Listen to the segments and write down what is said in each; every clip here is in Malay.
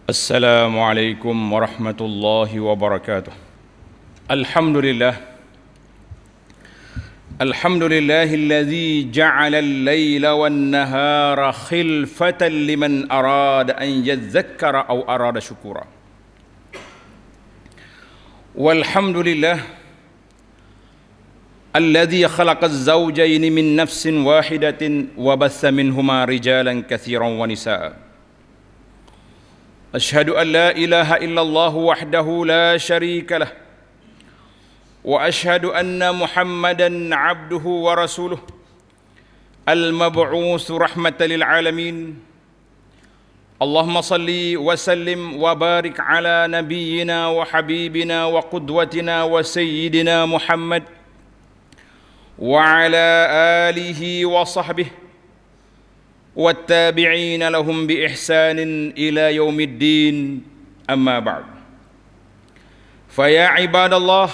السلام عليكم ورحمة الله وبركاته. الحمد لله الذي جعل الليل والنهار خلفة لمن أراد أن يذكر أو أراد شكورا. والحمد لله الذي خلق الزوجين من نفس واحدة وبث منهما رجالا كثيرا ونساء. أشهد أن لا إله إلا الله وحده لا شريك له، وأشهد أن محمدًا عبده ورسوله المبعوث رحمة للعالمين. اللهم صل وسلم وبارك على نبينا وحبيبنا وقدوتنا وسيدنا محمد وعلى آله وصحبه والتابعين لهم بإحسان إلى يوم الدين. أما بعد، فيا عباد الله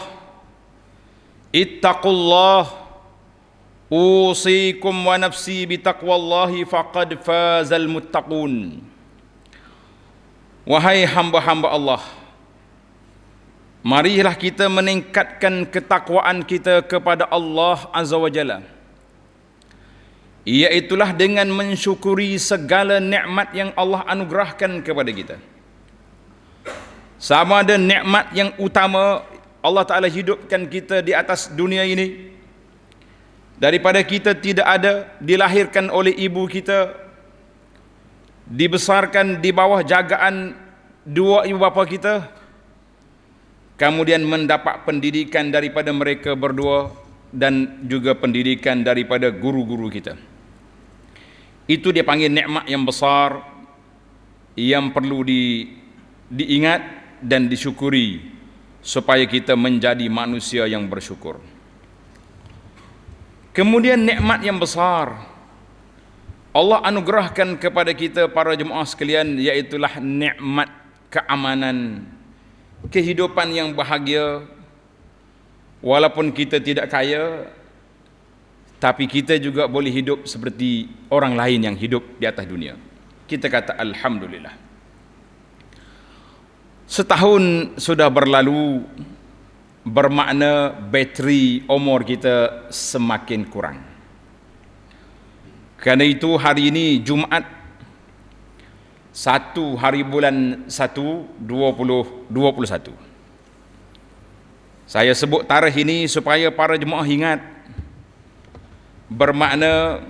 اتقوا الله، أوصيكم ونفسي بتقوى الله فقد فاز المتقون. Wahai hamba-hamba Allah, marilah kita meningkatkan ketakwaan kita kepada Allah Azza wa Jalla, iaitulah dengan mensyukuri segala nikmat yang Allah anugerahkan kepada kita. Sama ada nikmat yang utama, Allah Ta'ala hidupkan kita di atas dunia ini, daripada kita tidak ada, dilahirkan oleh ibu kita, dibesarkan di bawah jagaan dua ibu bapa kita, kemudian mendapat pendidikan daripada mereka berdua dan juga pendidikan daripada guru-guru kita. Itu dia panggil nikmat yang besar yang perlu diingat dan disyukuri supaya kita menjadi manusia yang bersyukur. Kemudian nikmat yang besar Allah anugerahkan kepada kita para jemaah sekalian, iaitulah nikmat keamanan, kehidupan yang bahagia. Walaupun kita tidak kaya, tapi kita juga boleh hidup seperti orang lain yang hidup di atas dunia. Kita kata Alhamdulillah. Setahun sudah berlalu, bermakna bateri umur kita semakin kurang. Kerana itu hari ini Jumaat 1 hari bulan 1 2021. Saya sebut tarikh ini supaya para jemaah ingat, bermakna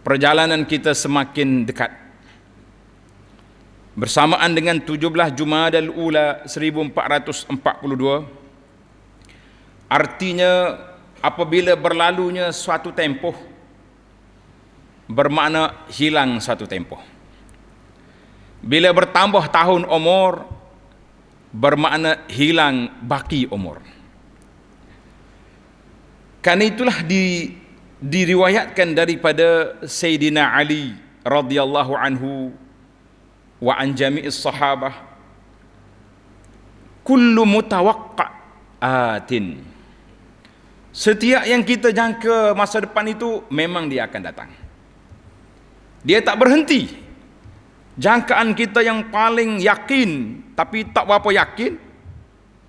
perjalanan kita semakin dekat. Bersamaan dengan 17 Jumadal Ula 1442, artinya apabila berlalunya suatu tempoh, bermakna hilang satu tempoh. Bila bertambah tahun umur, bermakna hilang baki umur. Karena itulah diriwayatkan daripada Sayyidina Ali radhiyallahu anhu wa an jami'is sahabah, kullu mutawaqqa'atin, setiap yang kita jangka masa depan itu memang dia akan datang. Dia tak berhenti. Jangkaan kita yang paling yakin tapi tak berapa yakin,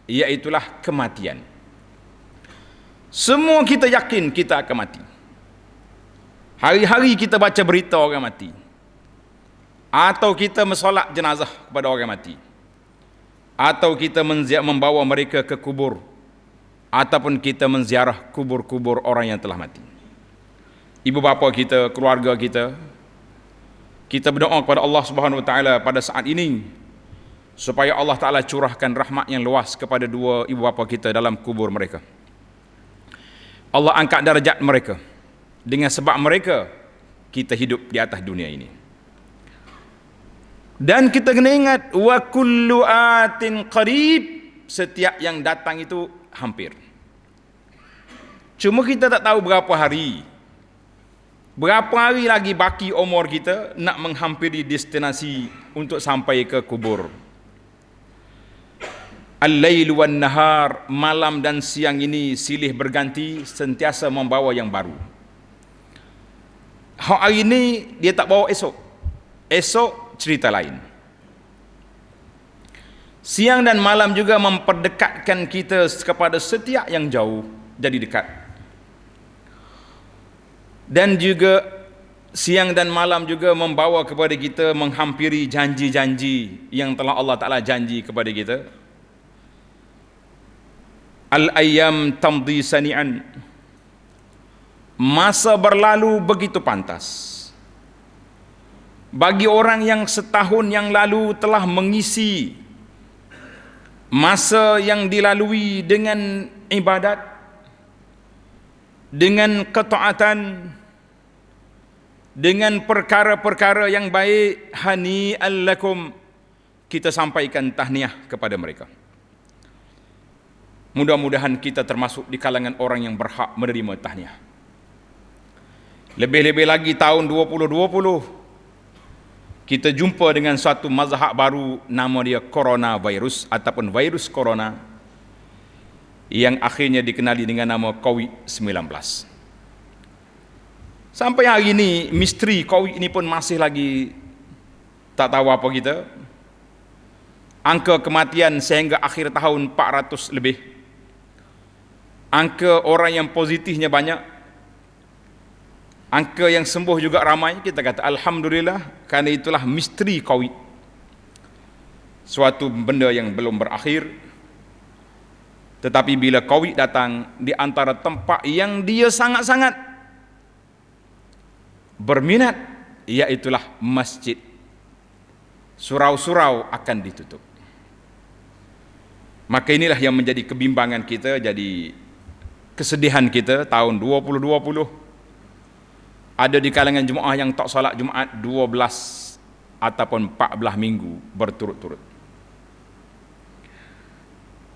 iaitulah kematian. Semua kita yakin kita akan mati. Hari-hari kita baca berita orang mati, atau kita mensolat jenazah kepada orang mati, atau kita membawa mereka ke kubur, ataupun kita menziarah kubur-kubur orang yang telah mati. Ibu bapa kita, keluarga kita, kita berdoa kepada Allah Subhanahu Wa Taala pada saat ini supaya Allah Taala curahkan rahmat yang luas kepada dua ibu bapa kita dalam kubur mereka. Allah angkat darjat mereka, dengan sebab mereka kita hidup di atas dunia ini. Dan kita kena ingat, wa kullu atin qarib, setiap yang datang itu hampir. Cuma kita tak tahu berapa hari lagi baki umur kita nak menghampiri destinasi untuk sampai ke kubur. Al-lail wan nahar, malam dan siang ini silih berganti, sentiasa membawa yang baru. Hari ini dia tak bawa esok, esok cerita lain. Siang dan malam juga memperdekatkan kita kepada setiap yang jauh jadi dekat. Dan juga siang dan malam juga membawa kepada kita menghampiri janji-janji yang telah Allah Ta'ala janji kepada kita. Al-ayyam tamdi sani'an. Masa berlalu begitu pantas. Bagi orang yang setahun yang lalu telah mengisi masa yang dilalui dengan ibadat, dengan ketaatan, dengan perkara-perkara yang baik, hani'an lakum, kita sampaikan tahniah kepada mereka. Mudah-mudahan kita termasuk di kalangan orang yang berhak menerima tahniah. Lebih-lebih lagi tahun 2020 kita jumpa dengan suatu mazhab baru, nama dia coronavirus ataupun virus corona, yang akhirnya dikenali dengan nama COVID-19. Sampai hari ini misteri COVID ini pun masih lagi tak tahu apa kita. Angka kematian sehingga akhir tahun 400 lebih. Angka orang yang positifnya banyak. Angka yang sembuh juga ramai. Kita kata alhamdulillah, kerana itulah misteri COVID. Suatu benda yang belum berakhir. Tetapi bila COVID datang, di antara tempat yang dia sangat-sangat berminat, iaitulah masjid. Surau-surau akan ditutup. Maka inilah yang menjadi kebimbangan kita, jadi kesedihan kita tahun 2020. Ada di kalangan jemaah yang tak solat Jumaat 12 ataupun 14 minggu berturut-turut.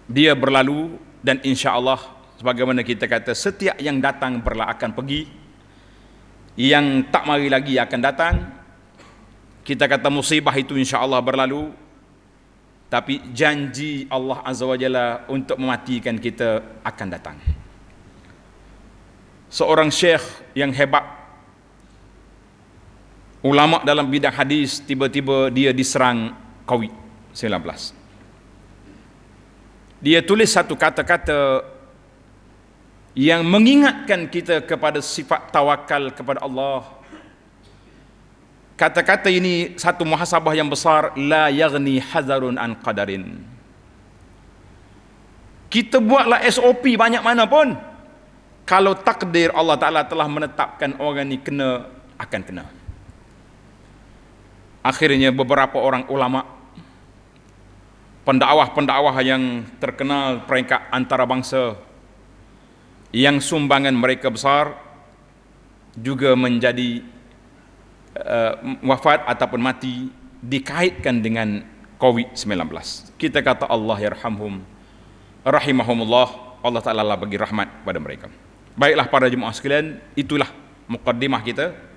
Dia berlalu dan insya-Allah sebagaimana kita kata, setiap yang datang berlah akan pergi, yang tak mari lagi akan datang. Kita kata musibah itu insya-Allah berlalu, tapi janji Allah Azza wa Jalla untuk mematikan kita akan datang. Seorang syekh yang hebat, ulama dalam bidang hadis, tiba-tiba dia diserang COVID-19. Dia tulis satu kata-kata yang mengingatkan kita kepada sifat tawakal kepada Allah. Kata-kata ini satu muhasabah yang besar, la yaghni hazarun an qadarin. Kita buatlah SOP banyak mana pun, kalau takdir Allah Ta'ala telah menetapkan orang ni kena, akan kena. Akhirnya beberapa orang ulama, pendakwah-pendakwah yang terkenal peringkat antarabangsa, yang sumbangan mereka besar, juga menjadi wafat ataupun mati dikaitkan dengan COVID-19. Kita kata Allah yarhamhum, rahimahumullah, Allah Ta'ala lah bagi rahmat pada mereka. Baiklah para jemaah sekalian, itulah muqaddimah kita.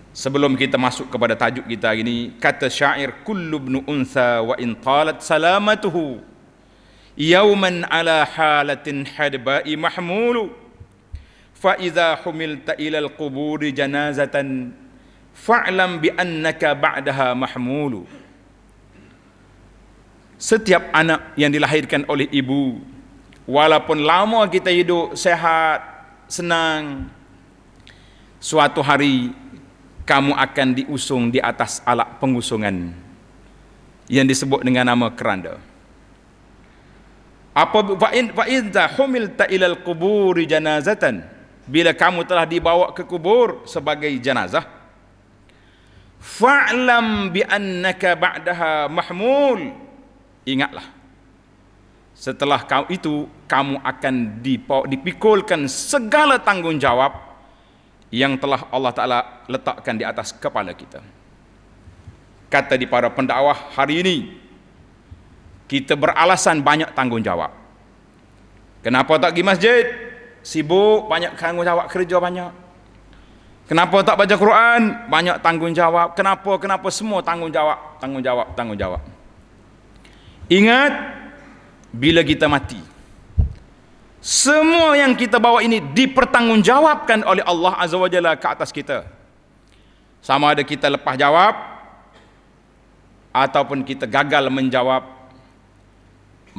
Sebelum kita masuk kepada tajuk kita hari ini, kata syair, kullu ibnu untha wa in talat salamatuhu yawman ala halatin hadba'i mahmulu fa idza humilta ila al-quburi janazatan fa'lam bi annaka ba'daha mahmulu. Setiap anak yang dilahirkan oleh ibu, walaupun lama kita hidup sehat, senang, suatu hari kamu akan diusung di atas alat pengusungan yang disebut dengan nama keranda. Apa fa idza humilta ilal quburi janazatan, bila kamu telah dibawa ke kubur sebagai jenazah, fa'lam bi annaka ba'daha mahmul, ingatlah setelah kau itu kamu akan dipikulkan segala tanggungjawab yang telah Allah Ta'ala letakkan di atas kepala kita. Kata di para pendakwah hari ini, kita beralasan banyak tanggungjawab. Kenapa tak pergi masjid? Sibuk, banyak tanggungjawab, kerja banyak. Kenapa tak baca Quran? Banyak tanggungjawab. Kenapa semua tanggungjawab. Ingat, bila kita mati, semua yang kita bawa ini dipertanggungjawabkan oleh Allah Azza wa Jalla ke atas kita. Sama ada kita lepas jawab ataupun kita gagal menjawab,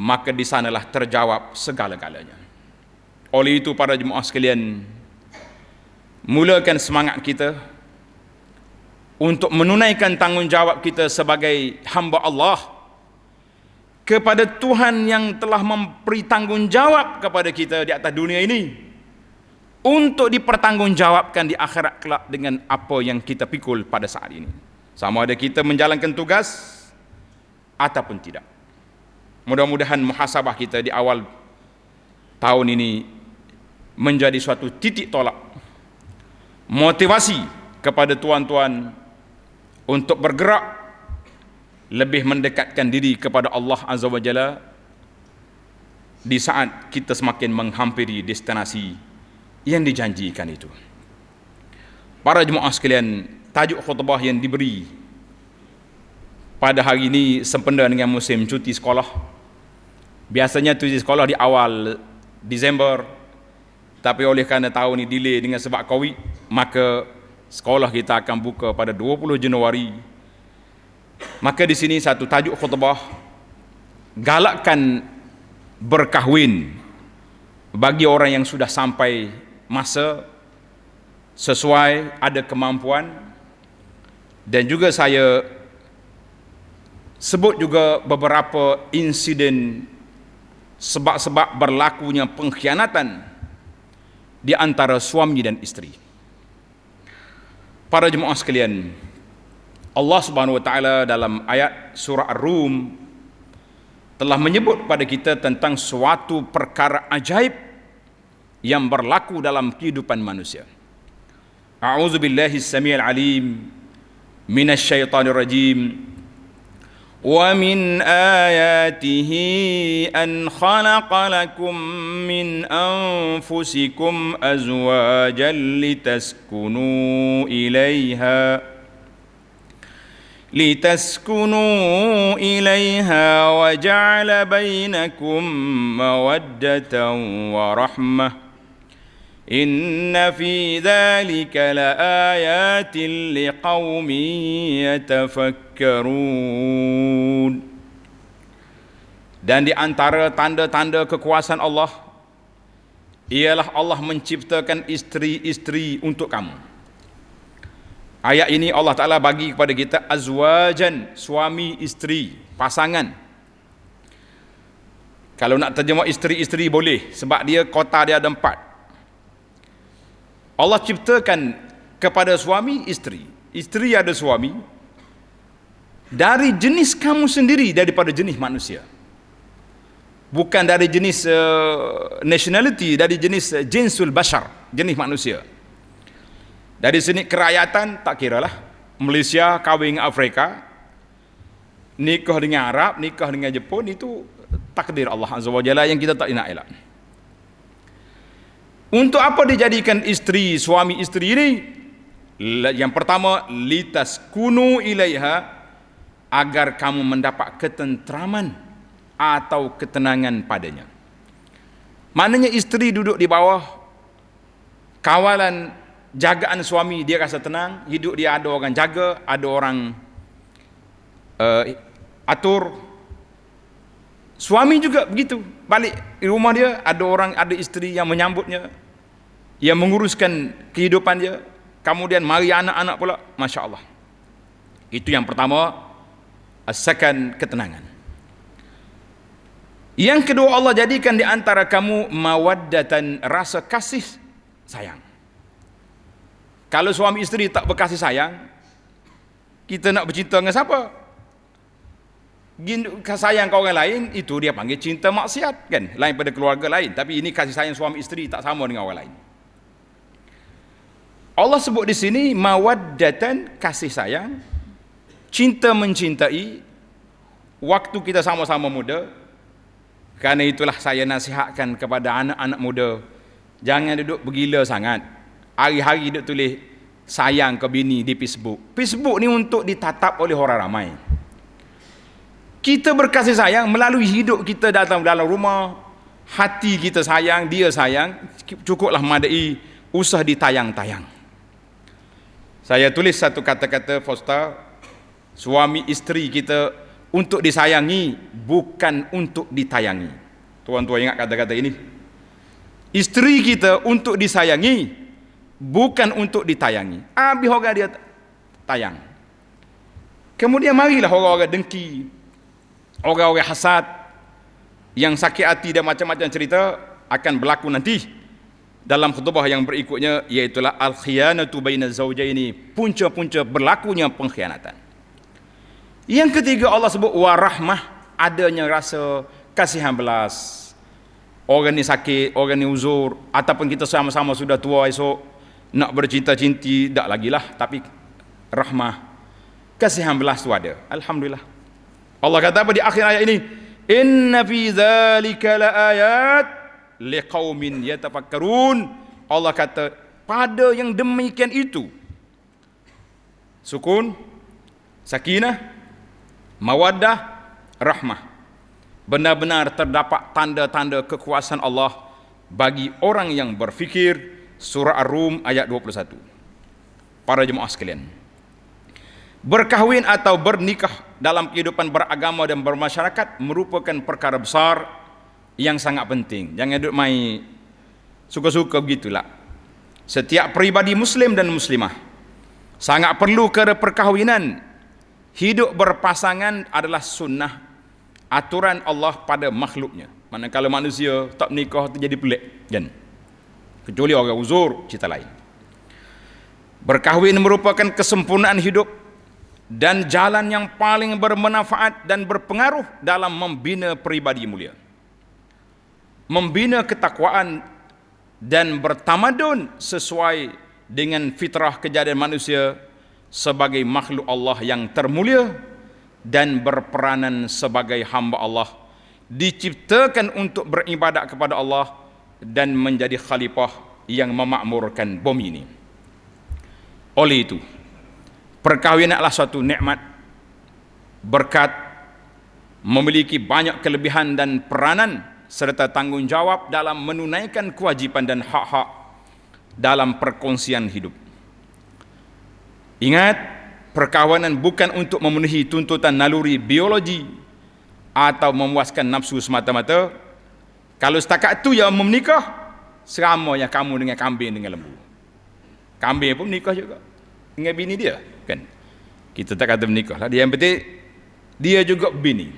maka di sanalah terjawab segala-galanya. Oleh itu para jemaah sekalian, mulakan semangat kita untuk menunaikan tanggungjawab kita sebagai hamba Allah kepada Tuhan yang telah memberi tanggungjawab kepada kita di atas dunia ini, untuk dipertanggungjawabkan di akhirat kelak dengan apa yang kita pikul pada saat ini, sama ada kita menjalankan tugas ataupun tidak. Mudah-mudahan muhasabah kita di awal tahun ini menjadi suatu titik tolak, motivasi kepada tuan-tuan untuk bergerak lebih mendekatkan diri kepada Allah Azza wa Jalla di saat kita semakin menghampiri destinasi yang dijanjikan itu. Para jemaah sekalian, tajuk khutbah yang diberi pada hari ini sempena dengan musim cuti sekolah. Biasanya cuti sekolah di awal Disember, tapi oleh kerana tahun ini delay dengan sebab Covid, maka sekolah kita akan buka pada 20 Januari. Maka di sini satu tajuk khutbah, galakkan berkahwin bagi orang yang sudah sampai masa sesuai ada kemampuan. Dan juga saya sebut juga beberapa insiden sebab-sebab berlakunya pengkhianatan di antara suami dan isteri. Para jemaah sekalian, Allah Subhanahu wa taala dalam ayat surah Ar-Rum telah menyebut pada kita tentang suatu perkara ajaib yang berlaku dalam kehidupan manusia. A'udzubillahi as-sami'il 'alim minasyaitonir rajim. Wa min ayatihi an khalaqa lakum min anfusikum azwajan litaskunu ilaiha wa ja'ala bainakum mawaddatan wa rahmah. Inna fi dhalika laayatin liqaumin yatafakkarun. Dan di antara tanda-tanda kekuasaan Allah ialah Allah menciptakan isteri-isteri untuk kamu. Ayat ini Allah Ta'ala bagi kepada kita azwajan, suami isteri, pasangan. Kalau nak terjemah isteri-isteri boleh, sebab dia kota dia ada 4. Allah ciptakan kepada suami isteri, isteri ada suami, dari jenis kamu sendiri, daripada jenis manusia, bukan dari jenis nationality, dari jenis jinsul bashar, jenis manusia. Dari sini kerakyatan tak kiralah, Malaysia kahwin dengan Afrika, nikah dengan Arab, nikah dengan Jepun, itu takdir Allah Azza wa Jalla yang kita tak nak elak. Untuk apa dijadikan isteri, suami isteri ini? Yang pertama, litaskunu ilaiha, agar kamu mendapat ketentraman atau ketenangan padanya. Maknanya isteri duduk di bawah kawalan, jagaan suami, dia rasa tenang, hidup dia ada orang jaga, ada orang atur. Suami juga begitu, balik di rumah dia ada orang, ada isteri yang menyambutnya, yang menguruskan kehidupan dia. Kemudian mari anak-anak pula, Masya Allah. Itu yang pertama, as-sakan, ketenangan. Yang kedua, Allah jadikan di antara kamu mawaddatan, rasa kasih sayang. Kalau suami isteri tak berkasih sayang, kita nak bercinta dengan siapa? Sayang ke orang lain, itu dia panggil cinta maksiat, kan? Lain pada keluarga lain. Tapi ini kasih sayang suami isteri tak sama dengan orang lain. Allah sebut di sini mawaddatan, kasih sayang, cinta mencintai waktu kita sama-sama muda. Karena itulah saya nasihatkan kepada anak-anak muda, jangan duduk bergila sangat. Hari-hari duduk tulis sayang ke bini di Facebook. Facebook ni untuk ditatap oleh orang ramai. Kita berkasih sayang melalui hidup kita dalam rumah, hati kita sayang, dia sayang, cukuplah madai, usah ditayang-tayang. Saya tulis satu kata-kata poster, suami isteri kita untuk disayangi, bukan untuk ditayangi. Tuan-tuan ingat kata-kata ini. Isteri kita untuk disayangi, bukan untuk ditayangi. Habis orang dia tayang. Kemudian marilah orang-orang dengki, orang-orang hasad, yang sakit hati dan macam-macam cerita akan berlaku nanti dalam khutbah yang berikutnya, iaitulah al-khiyanatu baina zawjaini, punca-punca berlakunya pengkhianatan. Yang ketiga Allah sebut warahmah, adanya rasa kasihan belas. Orang ni sakit, orang ni uzur, ataupun kita sama-sama sudah tua esok nak bercinta-cinti, tak lagi lah, tapi rahmah, kasihan belas tu ada. Alhamdulillah. Allah kata apa di akhir ayat ini? Inna fi dzalika laayat liqaumin yatafakkarun. Allah kata pada yang demikian itu, sukun, sakinah, mawaddah, rahmah, benar-benar terdapat tanda-tanda kekuasaan Allah bagi orang yang berfikir. Surah Ar-Rum ayat 21. Para jemaah sekalian, berkahwin atau bernikah dalam kehidupan beragama dan bermasyarakat merupakan perkara besar yang sangat penting. Jangan duduk main suka-suka begitulah. Setiap peribadi muslim dan muslimah sangat perlu ke perkahwinan. Hidup berpasangan adalah sunnah, aturan Allah pada makhluknya. Manakala manusia tak menikah tu jadi pelik, kan? Kecuali orang uzur, cerita lain. Berkahwin merupakan kesempurnaan hidup dan jalan yang paling bermanfaat dan berpengaruh dalam membina pribadi mulia, membina ketakwaan dan bertamadun sesuai dengan fitrah kejadian manusia sebagai makhluk Allah yang termulia dan berperanan sebagai hamba Allah, diciptakan untuk beribadat kepada Allah dan menjadi khalifah yang memakmurkan bumi ini. Oleh itu, perkahwinan adalah suatu nikmat, berkat, memiliki banyak kelebihan dan peranan serta tanggungjawab dalam menunaikan kewajipan dan hak-hak dalam perkongsian hidup. Ingat, perkahwinan bukan untuk memenuhi tuntutan naluri biologi atau memuaskan nafsu semata-mata. Kalau setakat tu yang menikah, serama yang kamu dengan kambing dengan lembu. Kambing pun menikah juga dengan bini dia, kan? Kita tak kata menikah lah. Dia yang penting dia juga bini.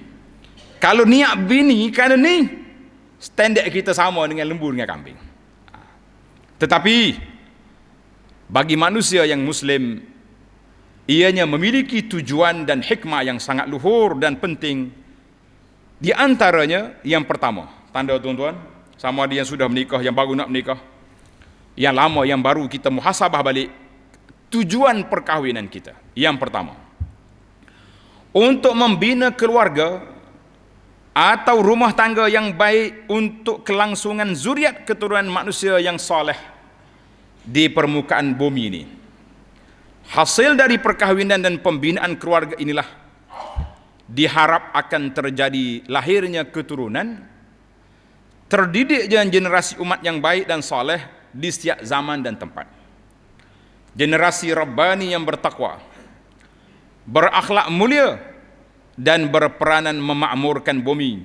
Kalau niat bini kerana ni, standard kita sama dengan lembu dengan kambing. Tetapi bagi manusia yang muslim, ianya memiliki tujuan dan hikmah yang sangat luhur dan penting. Di antaranya yang pertama, tanda tuan-tuan, sama ada yang sudah menikah, yang baru nak menikah, yang lama, yang baru, kita muhasabah balik tujuan perkahwinan kita. Yang pertama, untuk membina keluarga atau rumah tangga yang baik untuk kelangsungan zuriat keturunan manusia yang soleh di permukaan bumi ini. Hasil dari perkahwinan dan pembinaan keluarga inilah diharap akan terjadi lahirnya keturunan terdidik dengan generasi umat yang baik dan soleh di setiap zaman dan tempat. Generasi Rabbani yang bertakwa, berakhlak mulia dan berperanan memakmurkan bumi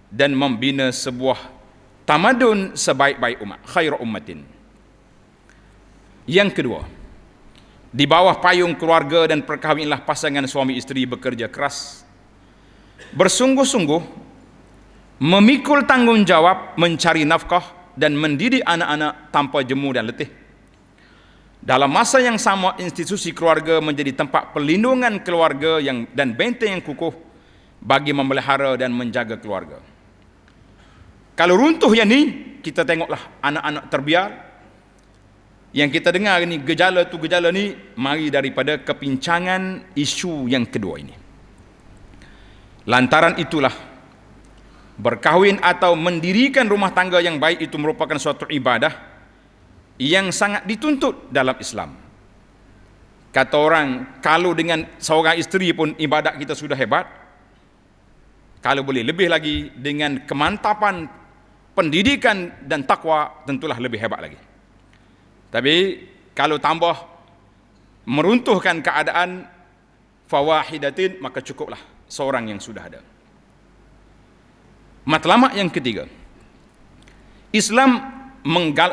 dan membina sebuah tamadun sebaik-baik umat, khairu ummatin. Yang kedua, di bawah payung keluarga dan perkahwinanlah pasangan suami isteri bekerja keras, bersungguh-sungguh memikul tanggungjawab mencari nafkah dan mendidik anak-anak tanpa jemu dan letih. Dalam masa yang sama, institusi keluarga menjadi tempat perlindungan keluarga dan benteng yang kukuh bagi memelihara dan menjaga keluarga. Kalau runtuh yang ni, kita tengoklah anak-anak terbiar. Yang kita dengar ni, gejala ni mari daripada kepincangan isu yang kedua ini. Lantaran itulah, berkahwin atau mendirikan rumah tangga yang baik itu merupakan suatu ibadah yang sangat dituntut dalam Islam. Kata orang, kalau dengan seorang isteri pun ibadat kita sudah hebat, kalau boleh lebih lagi dengan kemantapan pendidikan dan takwa, tentulah lebih hebat lagi. Tapi kalau tambah meruntuhkan keadaan fawahidatin, maka cukuplah seorang yang sudah ada. Matlamat yang ketiga, Islam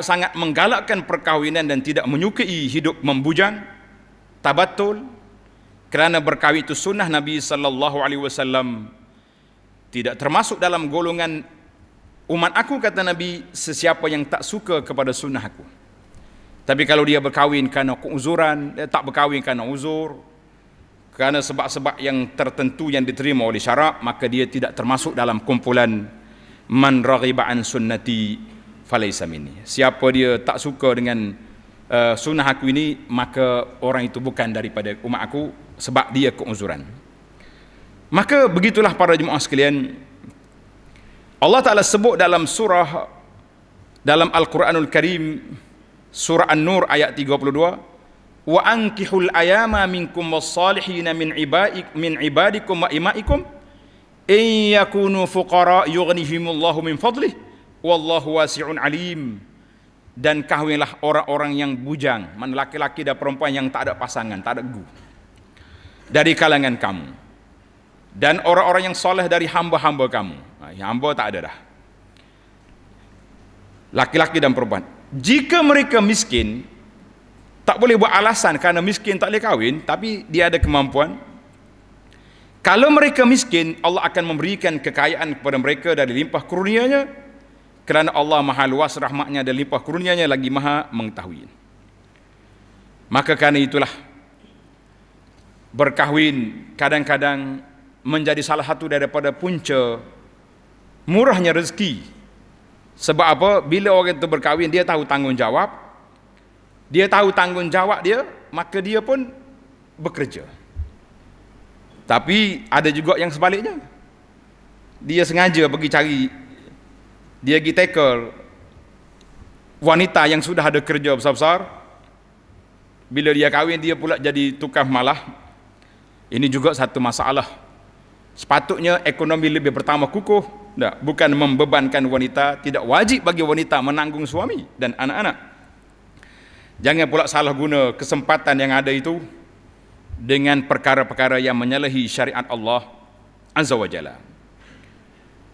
sangat menggalakkan perkahwinan dan tidak menyukai hidup membujang, tabatul, kerana berkahwin itu sunnah Nabi sallallahu alaihi wasallam. Tidak termasuk dalam golongan umat aku, kata Nabi, sesiapa yang tak suka kepada sunnah aku. Tapi kalau dia berkahwin kerana keuzuran, dia tak berkahwin kerana uzur, kerana sebab-sebab yang tertentu yang diterima oleh syarak, maka dia tidak termasuk dalam kumpulan man raghiba an sunnati falaysa minni. Siapa dia tak suka dengan sunnah aku ini, maka orang itu bukan daripada umat aku, sebab dia keuzuran. Maka begitulah para jemaah sekalian, Allah Ta'ala sebut dalam surah, dalam Al-Quranul Karim, surah An-Nur ayat 32, wa ankihul ayama minkum wassalihina min ibadikum wa imaikum in yakunu fuqara yughnihimullahu min fadlih wallahu wasi'un alim. Dan kahwinlah orang-orang yang bujang, mana laki-laki dan perempuan yang tak ada pasangan, tak ada gu, dari kalangan kamu, dan orang-orang yang soleh dari hamba-hamba kamu. Hamba tak ada dah, laki-laki dan perempuan. Jika mereka miskin, tak boleh buat alasan kerana miskin tak boleh kahwin, tapi dia ada kemampuan. Kalau mereka miskin, Allah akan memberikan kekayaan kepada mereka dari limpah kurnianya, kerana Allah maha luas rahmatnya dan limpah kurnianya, lagi maha mengetahui. Maka kerana itulah, berkahwin kadang-kadang menjadi salah satu daripada punca murahnya rezeki. Sebab apa? Bila orang itu berkahwin, dia tahu tanggungjawab. Dia tahu tanggungjawab dia, maka dia pun bekerja. Tapi ada juga yang sebaliknya, dia sengaja pergi cari, dia pergi tackle wanita yang sudah ada kerja besar-besar. Bila dia kahwin, dia pula jadi tukang malah. Ini juga satu masalah. Sepatutnya ekonomi lebih pertama kukuh, bukan membebankan wanita. Tidak wajib bagi wanita menanggung suami dan anak-anak. Jangan pula salah guna kesempatan yang ada itu dengan perkara-perkara yang menyalahi syariat Allah Azza wa Jalla.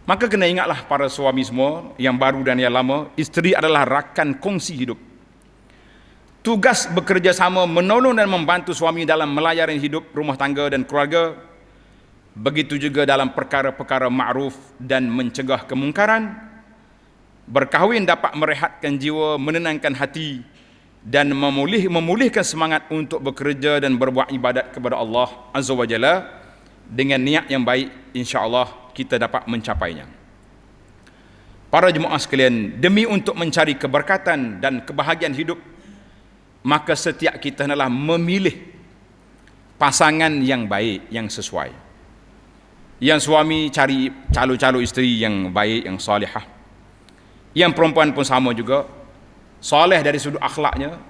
Maka kena ingatlah para suami semua, yang baru dan yang lama, isteri adalah rakan kongsi hidup. Tugas bekerjasama menolong dan membantu suami dalam melayari hidup rumah tangga dan keluarga. Begitu juga dalam perkara-perkara ma'ruf dan mencegah kemungkaran. Berkahwin dapat merehatkan jiwa, menenangkan hati, dan memulihkan semangat untuk bekerja dan berbuat ibadat kepada Allah Azza wa Jalla. Dengan niat yang baik, insya-Allah kita dapat mencapainya. Para jemaah sekalian, demi untuk mencari keberkatan dan kebahagiaan hidup, maka setiap kita adalah memilih pasangan yang baik, yang sesuai. Yang suami cari calon-calon isteri yang baik, yang salihah. Yang perempuan pun sama juga, soleh dari sudut akhlaknya,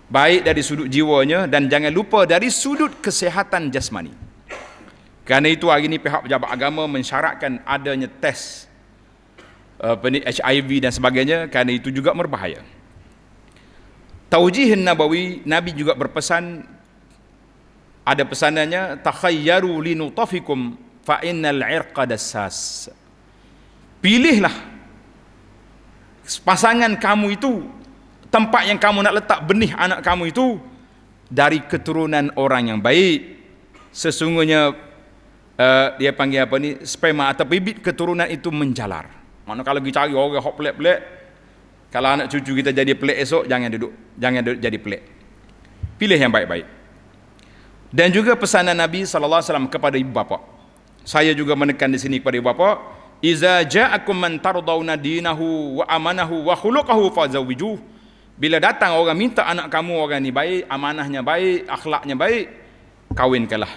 baik dari sudut jiwanya, dan jangan lupa dari sudut kesihatan jasmani. Kerana itu hari ini pihak pejabat agama mensyaratkan adanya tes HIV dan sebagainya, kerana itu juga berbahaya. Taujihin Nabawi, Nabi juga berpesan, ada pesanannya, takhayyaru linutafikum fa innal irqa dassas. Pilihlah pasangan kamu itu, tempat yang kamu nak letak benih anak kamu itu, dari keturunan orang yang baik. Sesungguhnya dia panggil apa ni, sperma atau bibit keturunan itu menjalar. Mana kalau kita cari orang hok pelik-pelik, kalau anak cucu kita jadi pelik esok, jangan duduk jadi pelik. Pilih yang baik-baik. Dan juga pesanan Nabi SAW kepada ibu bapa. Saya juga menekan di sini kepada ibu bapa, iza ja'akum man tardawna dinahu wa amanahu wa khuluquhu fazawwijuh. Bila datang orang minta anak kamu orang ni baik, amanahnya baik, akhlaknya baik, kawinkanlah.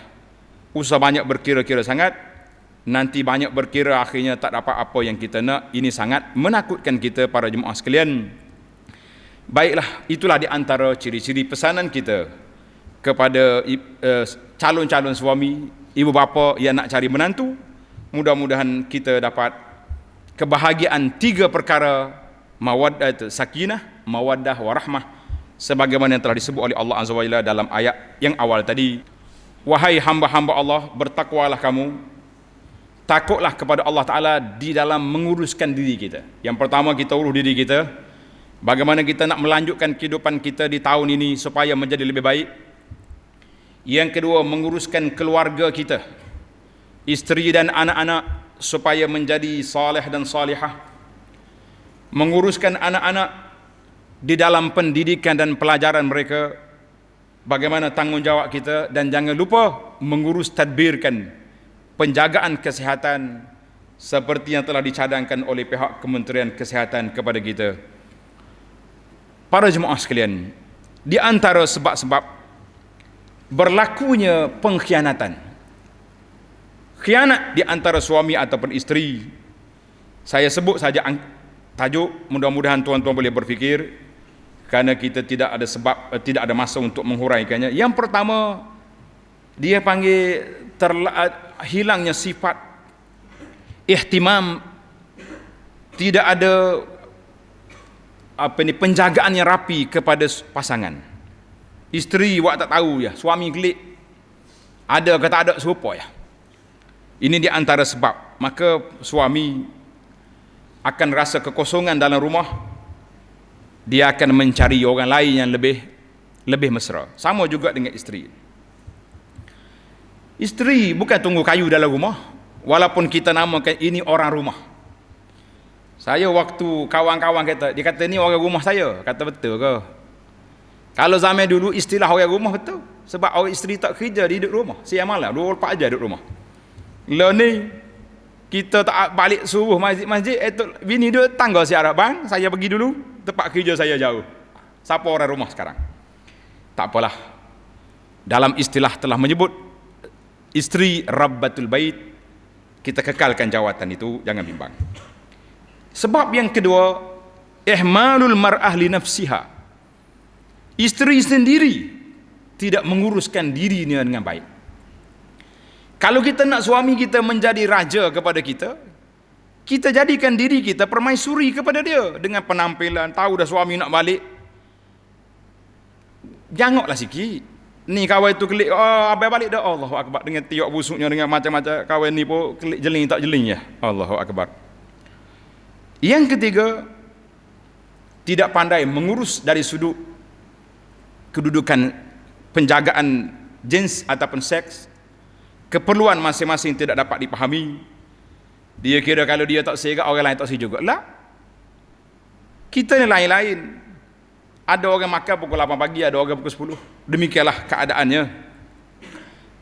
Usah banyak berkira-kira sangat, nanti banyak berkira akhirnya tak dapat apa yang kita nak. Ini sangat menakutkan kita para jemaah sekalian. Baiklah, itulah di antara ciri-ciri pesanan kita kepada calon-calon suami, ibu bapa yang nak cari menantu. Mudah-mudahan kita dapat kebahagiaan tiga perkara, mawaddah, sakinah, mawaddah, warahmah, sebagaimana yang telah disebut oleh Allah Azza wa Jalla dalam ayat yang awal tadi. wahai hamba-hamba Allah, bertakwalah kamu, takutlah kepada Allah Ta'ala di dalam menguruskan diri kita. Yang pertama, kita urus diri kita, bagaimana kita nak melanjutkan kehidupan kita di tahun ini supaya menjadi lebih baik. Yang kedua, menguruskan keluarga kita, isteri dan anak-anak, supaya menjadi saleh dan salihah. Menguruskan anak-anak di dalam pendidikan dan pelajaran mereka, bagaimana tanggungjawab kita, dan jangan lupa mengurus tadbirkan penjagaan kesihatan seperti yang telah dicadangkan oleh pihak Kementerian Kesihatan kepada kita. Para jemaah sekalian, di antara sebab-sebab berlakunya pengkhianatan, khianat di antara suami ataupun isteri, saya sebut saja tajuk, mudah-mudahan tuan-tuan boleh berfikir, kerana kita tidak ada sebab, tidak ada masa untuk menghuraikannya. Yang pertama, dia panggil hilangnya sifat ihtimam, tidak ada penjagaan yang rapi kepada pasangan. Isteri awak tak tahu ya, suami gelik ada ke tak ada serupa ya. Ini di antara sebab. Maka suami akan rasa kekosongan dalam rumah, dia akan mencari orang lain yang lebih mesra. Sama juga dengan isteri. Isteri bukan tunggu kayu dalam rumah, walaupun kita namakan ini orang rumah. Saya waktu kawan-kawan kata, dia kata ni orang rumah saya. Kata betul ke? Kalau zaman dulu istilah orang rumah betul. Sebab orang isteri tak kerja, dia duduk rumah. Siang malam 24 jam duduk rumah. Lah ni kita tak balik subuh masjid, bini duduk tangga siap bang, saya pergi dulu, tempat kerja saya jauh. Siapa orang rumah sekarang? Tak apalah. Dalam istilah telah menyebut isteri Rabbatul Bait, kita kekalkan jawatan itu, jangan bimbang. Sebab yang kedua, ihmalul mar'ah li nafsiha. Isteri sendiri tidak menguruskan dirinya dengan baik. Kalau kita nak suami kita menjadi raja kepada kita, kita jadikan diri kita permaisuri kepada dia dengan penampilan. Tahu dah suami nak balik, jangoklah sikit. Ni kawan itu kelik, abang balik dah, Allahu Akbar, dengan tiok busuknya, dengan macam-macam. Kawan ni pun kelik jeling tak jeling ya, Allahu Akbar. Yang ketiga, tidak pandai mengurus dari sudut kedudukan penjagaan jins ataupun seks. Keperluan masing-masing tidak dapat dipahami. Dia kira kalau dia tak serak, orang lain tak serak juga. Lah, kita ni lain-lain. Ada orang makan pukul 8 pagi, ada orang pukul 10. Demikianlah keadaannya.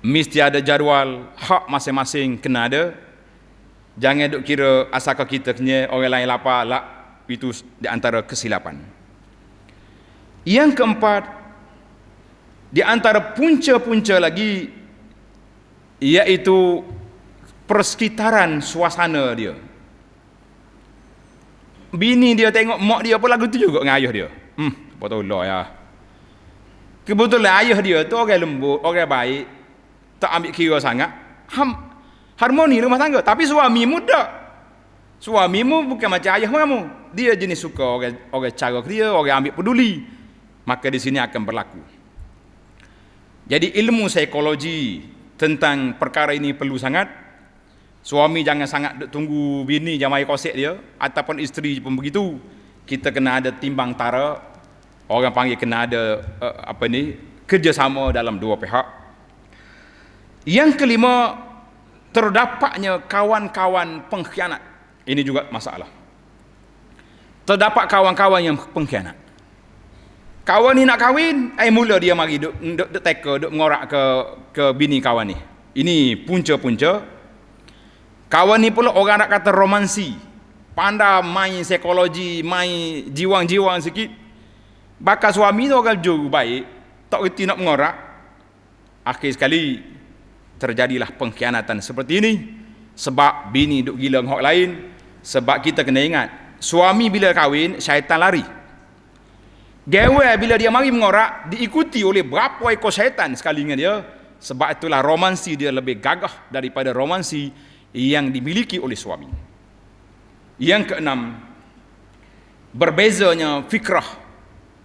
Mesti ada jadual, hak masing-masing kena ada. Jangan duk kira asalkan kita kena, orang lain lapar, lah, itu di antara kesilapan. Yang keempat, di antara punca-punca lagi, iaitu persekitaran suasana dia. Bini dia tengok mak dia pun lagu tu juga dengan ayah dia. Apa tahu lah ya. Kebetulan ayah dia tu orang lembut, orang baik, tak ambil kira sangat. Harmoni rumah tangga. Tapi suamimu tak. Suamimu bukan macam ayah kamu. Dia jenis suka orang cara dia, orang ambil peduli. Maka di sini akan berlaku. Jadi ilmu psikologi tentang perkara ini perlu sangat. Suami jangan sangat tunggu bini jamai kosek dia, ataupun isteri pun begitu. Kita kena ada timbang tara. Orang panggil kena ada kerjasama dalam dua pihak. Yang kelima, terdapatnya kawan-kawan pengkhianat. Ini juga masalah. Terdapat kawan-kawan yang pengkhianat. Kawan ni nak kahwin, mula dia mari duk teka, duk mengorak ke bini kawan ni. Ini punca-punca. Kawan ni pula orang nak kata romansi. Pandai main psikologi, main jiwang-jiwang sikit. Bakal suami tu orang jauh baik, tak reti nak mengorak. Akhir sekali terjadilah pengkhianatan seperti ini. Sebab bini duk gila dengan orang lain. Sebab kita kena ingat, suami bila kahwin, syaitan lari. Gawe bila dia mari mengorak, diikuti oleh berapa ekor syaitan sekali dengan dia. Sebab itulah romansi dia lebih gagah daripada romansi yang dimiliki oleh suami. Yang keenam, berbezanya fikrah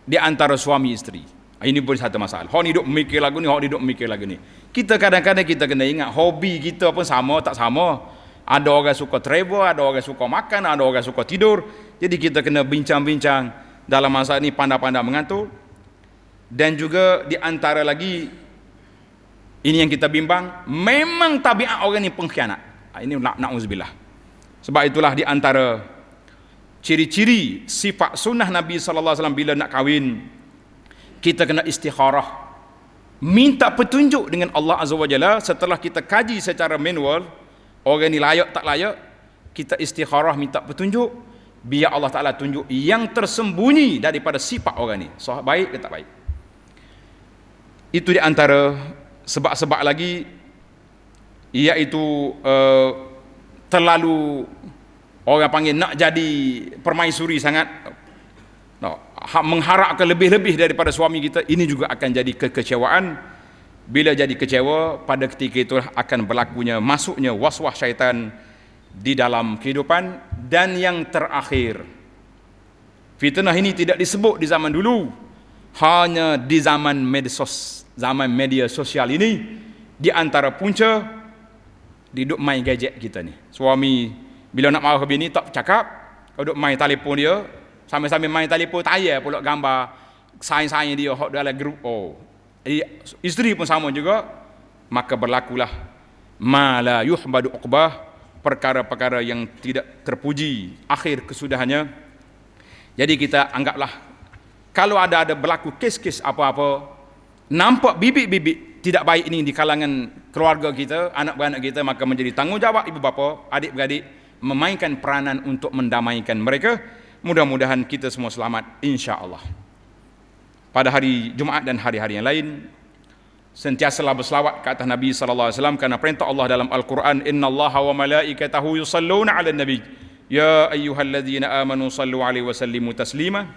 di antara suami isteri. Ini pun satu masalah. Hak ni duk mikir lagu ni, hak ni duk mikir lagu ni. Kita kadang-kadang kita kena ingat hobi kita pun sama tak sama. Ada orang suka travel, ada orang suka makan, ada orang suka tidur. Jadi kita kena bincang-bincang dalam masa ini, pandai-pandai mengatur. Dan juga di antara lagi, ini yang kita bimbang, memang tabiat orang ni pengkhianat. Ini na'udzubillah. Sebab itulah di antara ciri-ciri sifat sunnah Nabi sallallahu alaihi wasallam bila nak kahwin, kita kena istikharah, minta petunjuk dengan Allah Azza wa Jalla. Setelah kita kaji secara manual, orang ni layak tak layak, kita istikharah minta petunjuk, biar Allah Ta'ala tunjuk yang tersembunyi daripada sifat orang ni, baik ke tak baik. Itu di antara sebab-sebab lagi, iaitu terlalu orang panggil nak jadi permaisuri sangat, mengharapkan lebih-lebih daripada suami kita. Ini juga akan jadi kekecewaan. Bila jadi kecewa, pada ketika itu akan berlakunya, masuknya was-was syaitan di dalam kehidupan. Dan yang terakhir, fitnah ini tidak disebut di zaman dulu, hanya di zaman media sosial ini. Di antara punca, duduk main gadget kita ni. Suami bila nak marah bini tak cakap, duduk main telefon dia, sambil-sambil main telefon tayar pula gambar saing-saing dia hot dalam grup. Isteri pun sama juga. Maka berlakulah ma la yuhbadu uqbah, perkara-perkara yang tidak terpuji akhir kesudahannya. Jadi kita anggaplah, kalau ada berlaku kes-kes apa-apa, nampak bibit-bibit tidak baik ini di kalangan keluarga kita, anak-beranak kita, maka menjadi tanggungjawab ibu bapa, adik-beradik memainkan peranan untuk mendamaikan mereka. Mudah-mudahan kita semua selamat, insya-Allah. Pada hari Jumaat dan hari-hari yang lain, sentiasalah berselawat ke atas Nabi sallallahu alaihi wasallam, karena perintah Allah dalam Al-Quran, innallaha wa malaikatahu yusalluna 'alan nabi ya ayyuhalladzina amanu sallu alaihi wa sallimu taslima.